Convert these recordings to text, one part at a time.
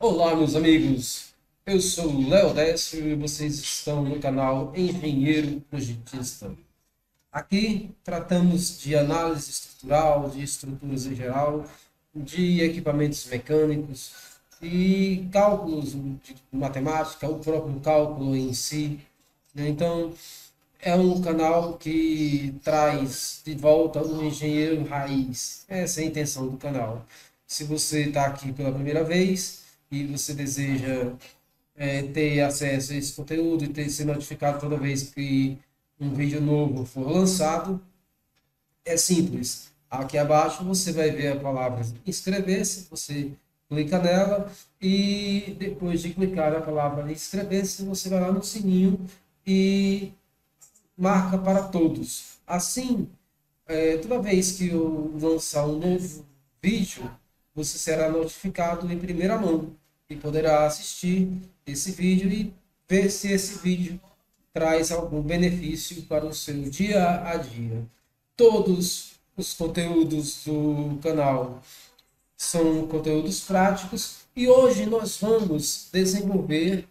Olá, meus amigos. Eu sou o Léo Décio e vocês estão no canal Engenheiro Projetista. Aqui tratamos de análise estrutural, de estruturas em geral, de equipamentos mecânicos e cálculos de matemática, o próprio cálculo em si, né? Então, é um canal que traz de volta o engenheiro raiz. Essa é a intenção do canal. Se você está aqui pela primeira vez e você deseja ter acesso a esse conteúdo e ter ser notificado toda vez que um vídeo novo for lançado, é simples. Aqui abaixo você vai ver a palavra inscrever-se, você clica nela e depois de clicar na palavra inscrever-se, você vai lá no sininho e marca para todos. Assim, toda vez que eu lançar um novo vídeo, você será notificado em primeira mão e poderá assistir esse vídeo e ver se esse vídeo traz algum benefício para o seu dia a dia. Todos os conteúdos do canal são conteúdos práticos e hoje nós vamos desenvolver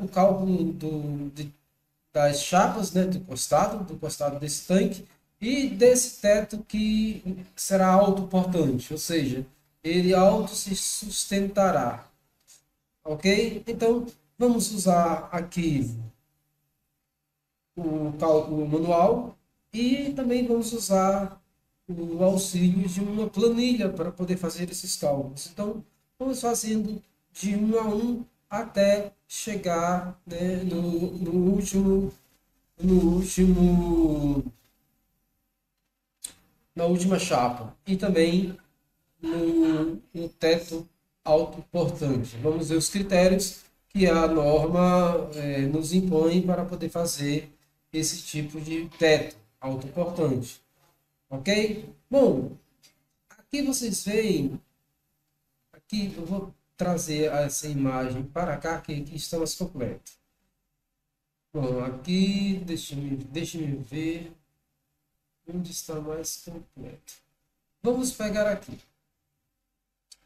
o cálculo das chapas, né, do costado desse tanque e desse teto que será autoportante, ou seja, ele auto se sustentará, ok? Então, vamos usar aqui o cálculo manual e também vamos usar o auxílio de uma planilha para poder fazer esses cálculos. Então, vamos fazendo de um a um até chegar, né, no último, na última chapa e também no teto autoportante. Vamos ver os critérios que a norma nos impõe para poder fazer esse tipo de teto autoportante. Ok? Bom, aqui vocês veem, aqui eu vou trazer essa imagem para cá, que aqui está mais completo. Bom, aqui, deixe-me ver onde está mais completo. Vamos pegar aqui.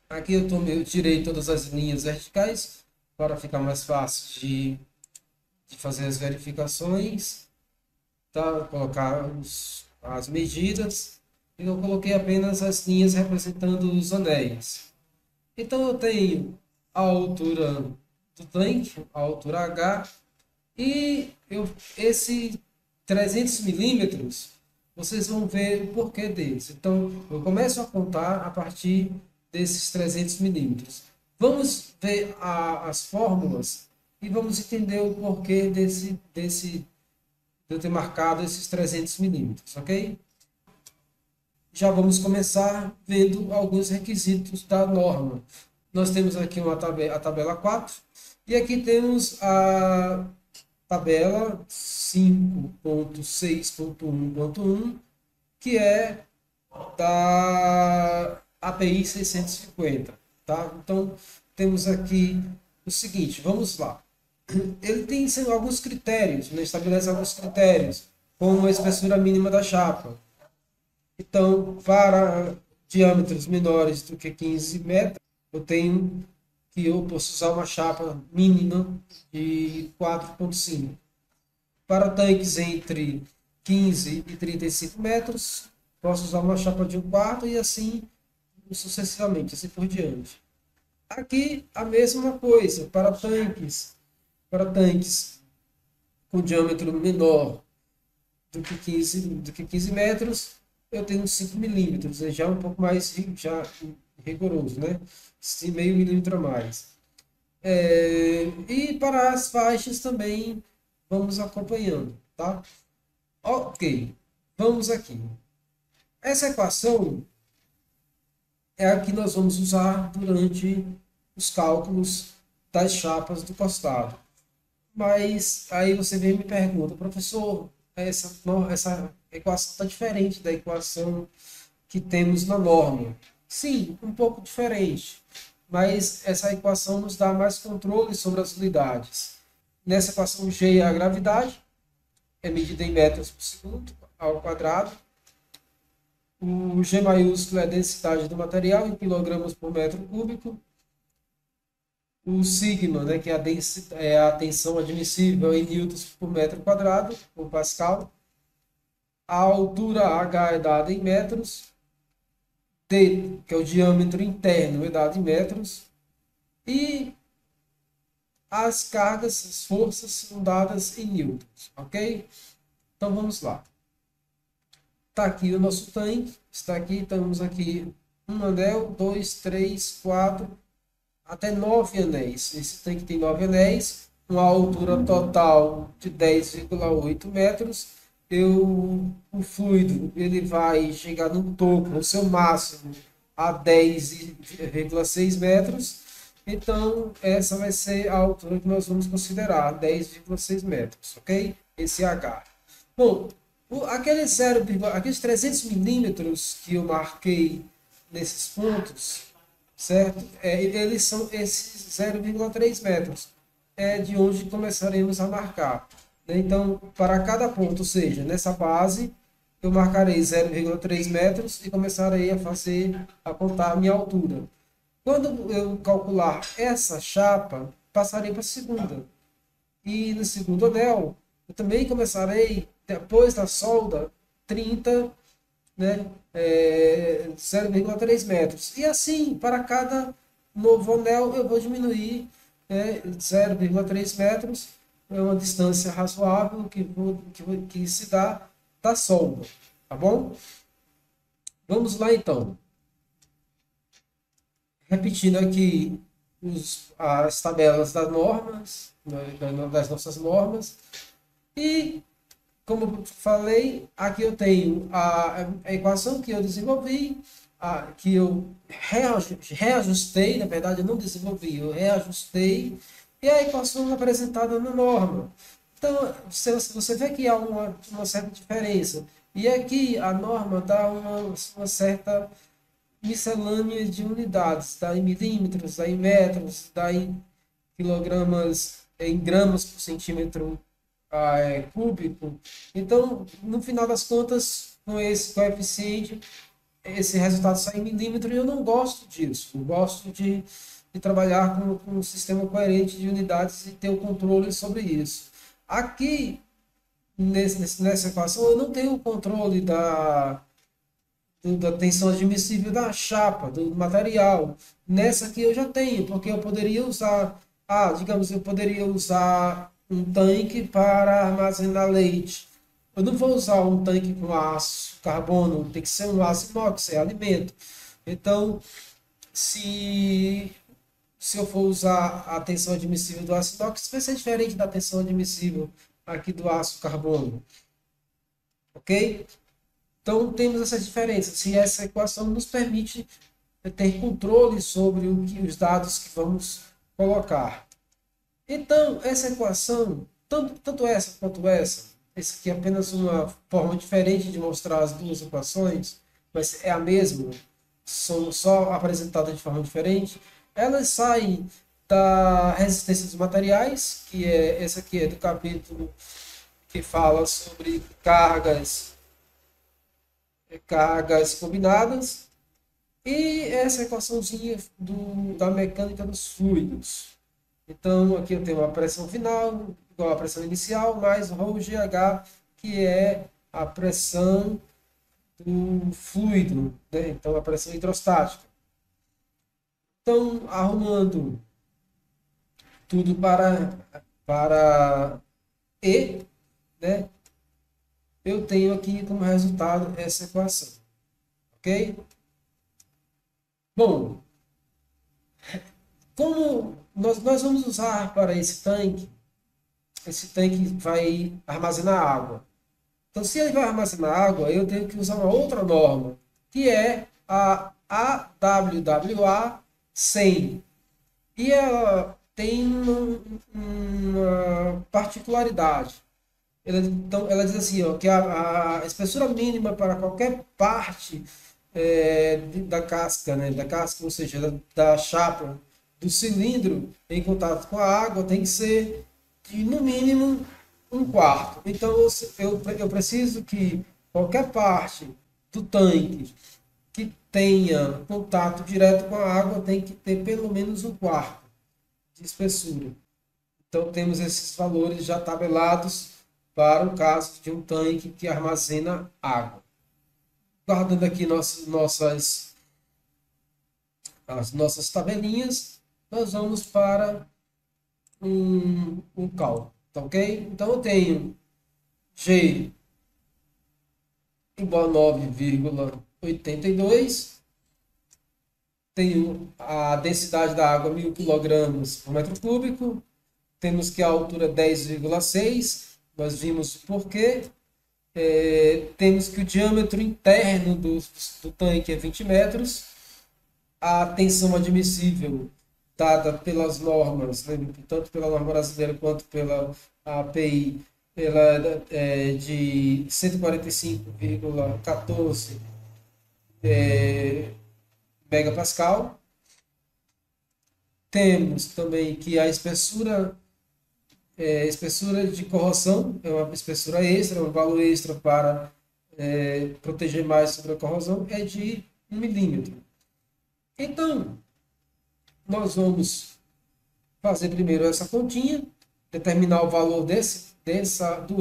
Aqui eu tirei todas as linhas verticais para ficar mais fácil de fazer as verificações, tá? Colocar as medidas. E eu coloquei apenas as linhas representando os anéis. Então eu tenho a altura do tanque, a altura H, e esse 300 milímetros, vocês vão ver o porquê deles. Então, eu começo a contar a partir desses 300 milímetros. Vamos ver as fórmulas e vamos entender o porquê de eu ter marcado esses 300 milímetros, ok? Já vamos começar vendo alguns requisitos da norma. Nós temos aqui a tabela 4 e aqui temos a tabela 5.6.1.1, que é da API 650, tá? Então, temos aqui o seguinte, vamos lá. Ele tem alguns critérios, né? Estabelece alguns critérios, como a espessura mínima da chapa. Então, para diâmetros menores do que 15 metros, eu posso usar uma chapa mínima de 4,5. Para tanques entre 15 e 35 metros, posso usar uma chapa de 1/4 e assim sucessivamente, assim por diante. Aqui a mesma coisa para tanques com diâmetro menor do que 15 metros, eu tenho 5 milímetros, já um pouco mais já rigoroso, né? Meio milímetro a mais. E para as faixas também vamos acompanhando, tá? Ok, vamos aqui. Essa equação é a que nós vamos usar durante os cálculos das chapas do costado. Mas aí você vem e me pergunta, professor, essa equação está diferente da equação que temos na norma. Sim, um pouco diferente, mas essa equação nos dá mais controle sobre as unidades. Nessa equação, G é a gravidade, é medida em metros por segundo ao quadrado. O G maiúsculo é a densidade do material em quilogramas por metro cúbico. o sigma, né, que é a tensão admissível em newtons por metro quadrado, por Pascal. A altura H é dada em metros. D, que é o diâmetro interno, é dado em metros. E as cargas, as forças são dadas em newtons, ok? Então vamos lá. Está aqui o nosso tanque, está aqui, estamos aqui um anel, dois, três, quatro, até 9 anéis. Esse tanque tem 9 anéis, uma altura total de 10,8 metros. O fluido ele vai chegar no topo, no seu máximo, a 10,6 metros. Então, essa vai ser a altura que nós vamos considerar, 10,6 metros, ok? Esse H. Bom, aqueles 300 milímetros que eu marquei nesses pontos, certo? Eles são esses 0,3 metros. É de onde começaremos a marcar, né? Então, para cada ponto, ou seja, nessa base, eu marcarei 0,3 metros e começarei a contar a minha altura. Quando eu calcular essa chapa, passarei para a segunda. E no segundo anel, eu também começarei, depois da solda, 30, né, 0,3 metros. E assim, para cada novo anel, eu vou diminuir, 0,3 metros. É uma distância razoável que se dá da solda. Tá bom? Vamos lá, então. Repetindo aqui as tabelas das normas, né, das nossas normas. E, como eu falei, aqui eu tenho a equação que eu desenvolvi, que eu reajustei, na verdade eu não desenvolvi, eu reajustei, e a equação apresentada na norma. Então, você vê que há uma certa diferença. E aqui a norma dá uma certa miscelânea de unidades, dá em milímetros, dá em metros, dá em quilogramas, em gramas por centímetro cúbico. Então, no final das contas, com esse coeficiente, esse resultado sai em milímetro e eu não gosto disso. Eu gosto de trabalhar com um sistema coerente de unidades e ter o controle sobre isso. Aqui, nessa equação, eu não tenho o controle da tensão admissível da chapa, do material. Nessa aqui eu já tenho, porque eu poderia usar, digamos, eu poderia usar um tanque para armazenar leite. Eu não vou usar um tanque com aço, carbono, tem que ser um aço inox, é alimento. Então, se, se eu for usar a tensão admissível do aço inox, vai ser diferente da tensão admissível aqui do aço carbono. Ok? Então, temos essas diferenças. Se essa equação nos permite ter controle sobre os dados que vamos colocar. Então, essa equação, tanto essa quanto essa aqui é apenas uma forma diferente de mostrar as duas equações, mas é a mesma, são só apresentadas de forma diferente. Elas saem da resistência dos materiais, que é essa aqui é do capítulo que fala sobre cargas combinadas, e essa equaçãozinha da mecânica dos fluidos. Então, aqui eu tenho a pressão final, igual à pressão inicial, mais ρgh, que é a pressão do fluido, né? Então, a pressão hidrostática. Então, arrumando tudo para E, né? Eu tenho aqui como resultado essa equação. Ok? Bom, como nós vamos usar para esse tanque vai armazenar água. Então, se ele vai armazenar água, eu tenho que usar uma outra norma, que é a AWWA 100. E ela tem uma particularidade. Então, ela diz assim, ó, que a espessura mínima para qualquer parte da casca, né, da casca, ou seja, da chapa, do cilindro em contato com a água, tem que ser de, no mínimo, 1/4. Então, eu preciso que qualquer parte do tanque que tenha contato direto com a água tem que ter pelo menos 1/4. de espessura. Então, temos esses valores já tabelados para o caso de um tanque que armazena água. Guardando aqui as nossas tabelinhas, nós vamos para um cálculo, tá ok? Então, eu tenho G igual a 9,82. Tenho a densidade da água 1.000 kg por metro cúbico. Temos que a altura é 10,6. Nós vimos o porquê. Temos que o diâmetro interno do tanque é 20 metros. A tensão admissível, dada pelas normas, né, tanto pela norma brasileira quanto pela API, ela é de 145,14 megapascal. Temos também que a espessura de corrosão é uma espessura extra, um valor extra para proteger mais sobre a corrosão, é de 1 milímetro. Então, nós vamos fazer primeiro essa continha, determinar o valor do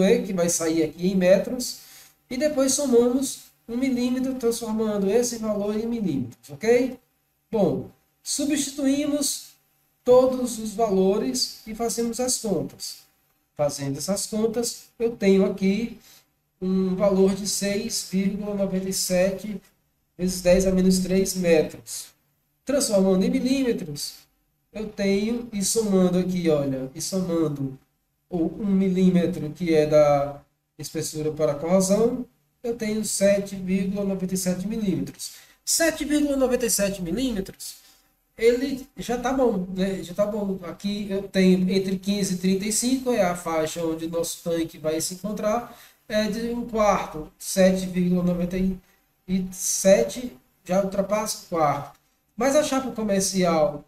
E, que vai sair aqui em metros, e depois somamos 1 milímetro, transformando esse valor em milímetros, ok? Bom, substituímos todos os valores e fazemos as contas. Fazendo essas contas, eu tenho aqui um valor de 6,97 vezes 10 a menos 3 metros. Transformando em milímetros, eu tenho, e somando aqui, olha, e somando o 1 milímetro, que é da espessura para corrosão, eu tenho 7,97 milímetros. 7,97 milímetros, ele já está bom, né? Já está bom. Aqui eu tenho entre 15 e 35, é a faixa onde nosso tanque vai se encontrar. É de um quarto, 7,97, já ultrapassa o quarto. Mas a chapa comercial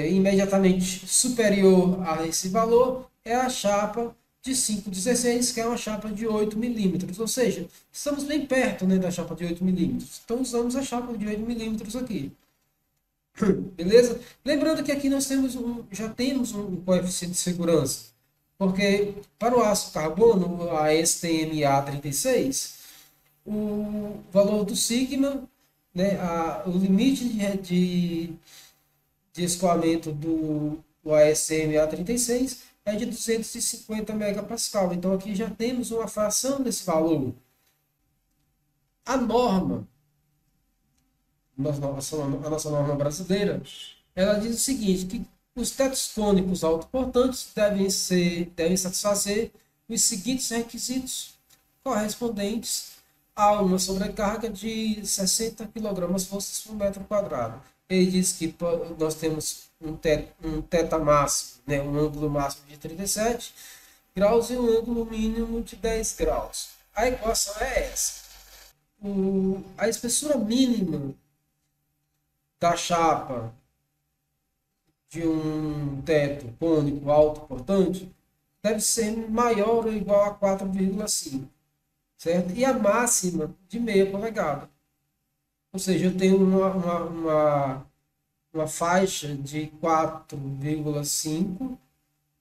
imediatamente superior a esse valor é a chapa de 5,16, que é uma chapa de 8 milímetros. Ou seja, estamos bem perto, né, da chapa de 8 milímetros. Então usamos a chapa de 8 milímetros aqui. Beleza? Lembrando que aqui nós já temos um coeficiente de segurança. Porque para o aço carbono, a STMA 36, o valor do sigma, né, o limite de escoamento do ASM A36 é de 250 megapascal. Então aqui já temos uma fração desse valor. A norma, a nossa norma brasileira, ela diz o seguinte, que os tetos cônicos autoportantes devem satisfazer os seguintes requisitos correspondentes a uma sobrecarga de 60 kg/forças por metro quadrado. Ele diz que nós temos um teta máximo, né, um ângulo máximo de 37 graus e um ângulo mínimo de 10 graus. A equação é essa. A espessura mínima da chapa de um teto cônico autoportante deve ser maior ou igual a 4,5, certo? E a máxima de meia polegada. Ou seja, eu tenho uma faixa de 4,5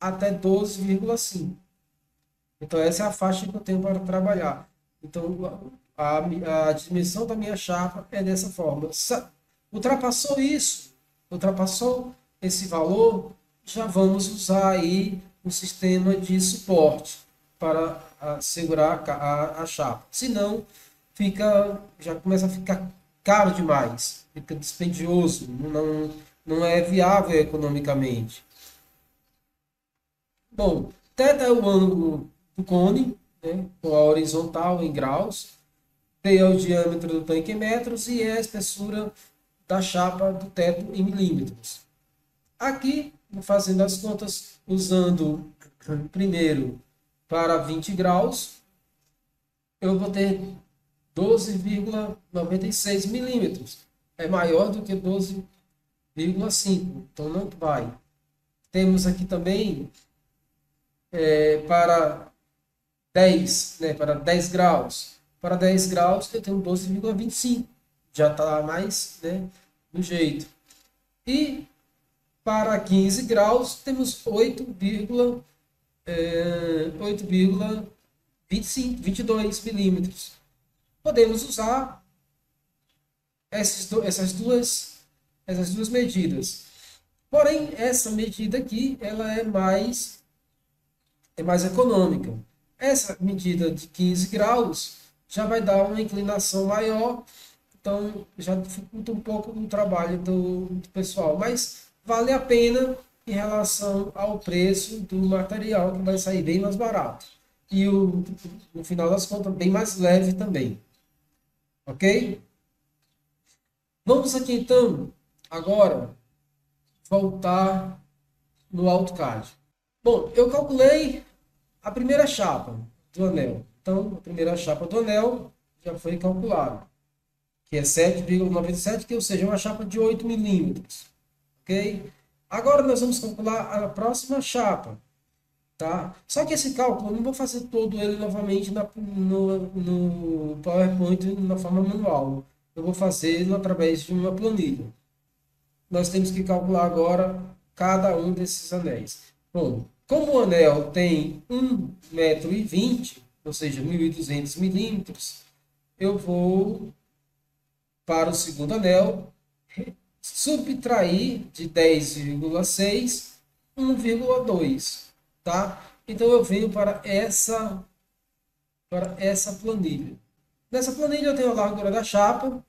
até 12,5. Então, essa é a faixa que eu tenho para trabalhar. Então, a dimensão da minha chapa é dessa forma. Ultrapassou esse valor, já vamos usar aí um sistema de suporte para segurar a chapa. Senão, já começa a ficar caro demais, fica dispendioso, não é viável economicamente. Bom, θ é o ângulo do cone, né, com a horizontal em graus, P é o diâmetro do tanque em metros e é a espessura da chapa do teto em milímetros. Aqui, fazendo as contas, usando primeiro para 20 graus, eu vou ter 12,96 milímetros. É maior do que 12,5, então não vai. Temos aqui também para 10, né, para 10 graus. Para 10 graus eu tenho 12,25. Já está mais, né, do jeito. E Para 15 graus, temos 8,22 milímetros. Podemos usar essas duas medidas. Porém, essa medida aqui, ela é mais econômica. Essa medida de 15 graus já vai dar uma inclinação maior, então já dificulta um pouco o trabalho do pessoal, mas vale a pena em relação ao preço do material, que vai sair bem mais barato. E no final das contas, bem mais leve também. Ok? Vamos aqui então, agora, voltar no AutoCAD. Bom, eu calculei a primeira chapa do anel. Então, a primeira chapa do anel já foi calculada, que é 7,97, que ou seja, uma chapa de 8 milímetros. Ok? Agora nós vamos calcular a próxima chapa. Tá? Só que esse cálculo eu não vou fazer todo ele novamente no PowerPoint na forma manual. Eu vou fazer através de uma planilha. Nós temos que calcular agora cada um desses anéis. Bom, como o anel tem 1,20 m, ou seja, 1.200 milímetros, eu vou para o segundo anel subtrair de 10,6 1,2, tá? Então eu venho para essa planilha. Nessa planilha eu tenho a largura da chapa.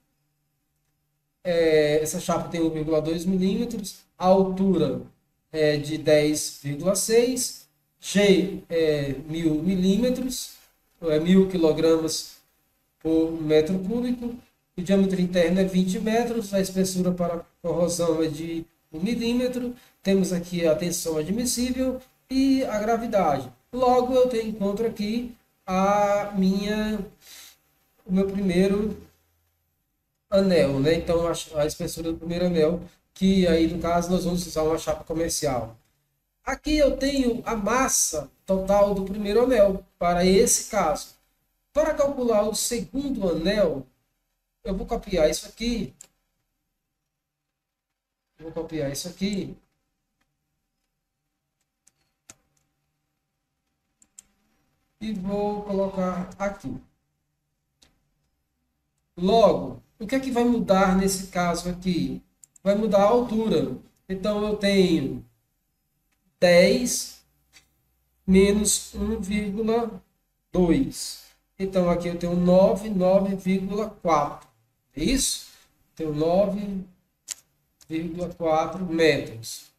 Essa chapa tem 1,2 milímetros, a altura é de 10,6, G é 1.000 milímetros, é 1.000 quilogramas por metro cúbico, o diâmetro interno é 20 metros, a espessura para corrosão é de 1 milímetro, temos aqui a tensão admissível e a gravidade. Logo eu encontro aqui o meu primeiro anel, né? Então a espessura do primeiro anel, que aí no caso nós vamos usar uma chapa comercial. Aqui eu tenho a massa total do primeiro anel, para esse caso. Para calcular o segundo anel, eu vou copiar isso aqui. Vou copiar isso aqui. E vou colocar aqui. Logo, o que é que vai mudar nesse caso aqui? Vai mudar a altura. Então, eu tenho 10 menos 1,2. Então, aqui eu tenho 9,4. É isso? Tenho 9,4 metros.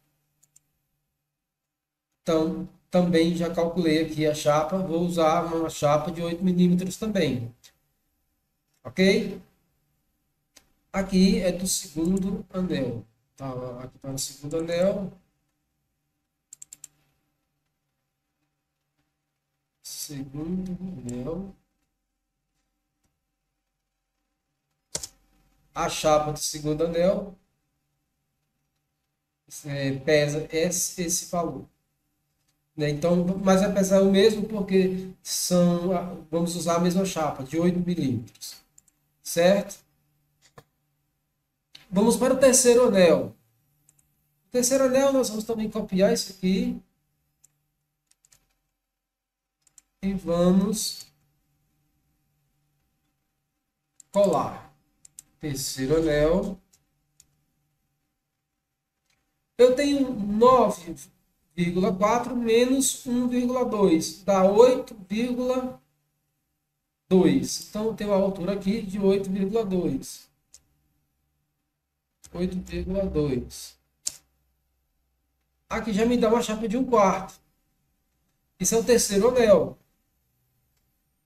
Então, também já calculei aqui a chapa. Vou usar uma chapa de 8 milímetros também. Ok? Aqui é do segundo anel. Tá, aqui para o segundo anel. Segundo anel. A chapa do segundo anel pesa esse valor. Né? Então, mas vai pesar o mesmo porque vamos usar a mesma chapa, de 8 milímetros. Certo? Vamos para o terceiro anel. O terceiro anel, nós vamos também copiar isso aqui. E vamos colar. Terceiro anel. Eu tenho 9,4 menos 1,2. Dá 8,2. Então, eu tenho a altura aqui de 8,2. 8,2. Aqui já me dá uma chapa de 1/4. Isso é o terceiro anel.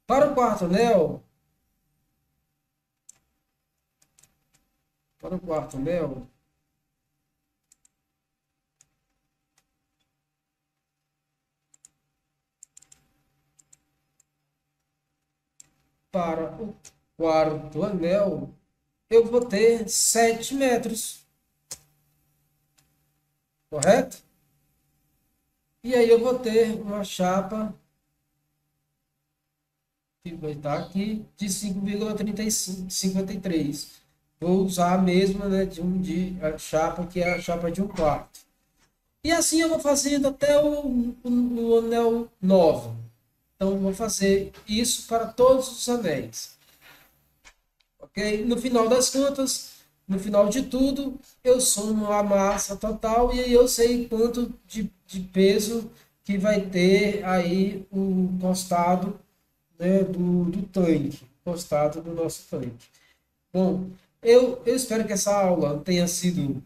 Para o quarto anel, para o quarto anel, eu vou ter 7 metros. Correto? E aí eu vou ter uma chapa que vai estar aqui de 5,53. Vou usar a mesma, né, a chapa, que é a chapa de 1/4. E assim eu vou fazendo até o anel 9. Então, eu vou fazer isso para todos os anéis. Ok? No final das contas, no final de tudo, eu somo a massa total e aí eu sei quanto de peso que vai ter aí o costado, né, do tanque, costado do nosso tanque. Bom, eu espero que essa aula tenha sido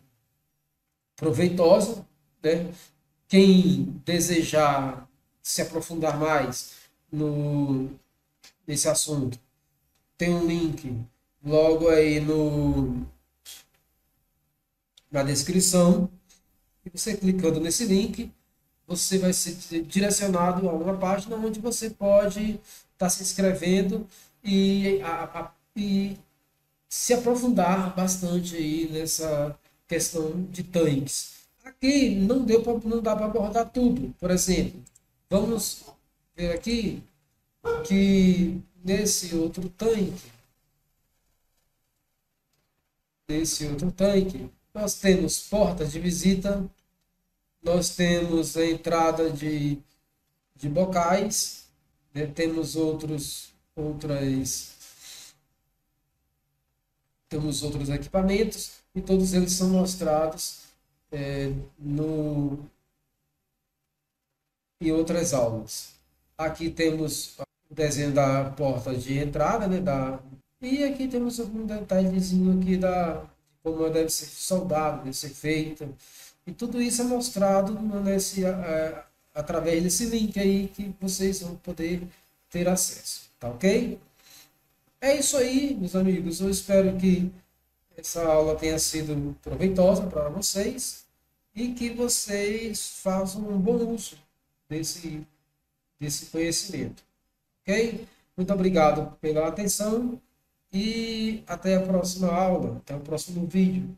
proveitosa, né? Quem desejar se aprofundar mais nesse assunto, tem um link logo aí na descrição. E você clicando nesse link, você vai ser direcionado a uma página onde você pode estar se inscrevendo e se aprofundar bastante aí nessa questão de tanques. Aqui não dá para abordar tudo. Por exemplo, vamos ver aqui que nesse outro tanque, nós temos portas de visita, nós temos a entrada de bocais, né? Temos outros equipamentos e todos eles são mostrados é, no, em outras aulas. Aqui temos o desenho da porta de entrada, né? E aqui temos um detalhezinho aqui de como ela deve ser soldada, deve ser feita. E tudo isso é mostrado através desse link aí que vocês vão poder ter acesso. Tá ok? É isso aí, meus amigos. Eu espero que essa aula tenha sido proveitosa para vocês e que vocês façam um bom uso desse, desse conhecimento. Ok? Muito obrigado pela atenção e até a próxima aula, até o próximo vídeo.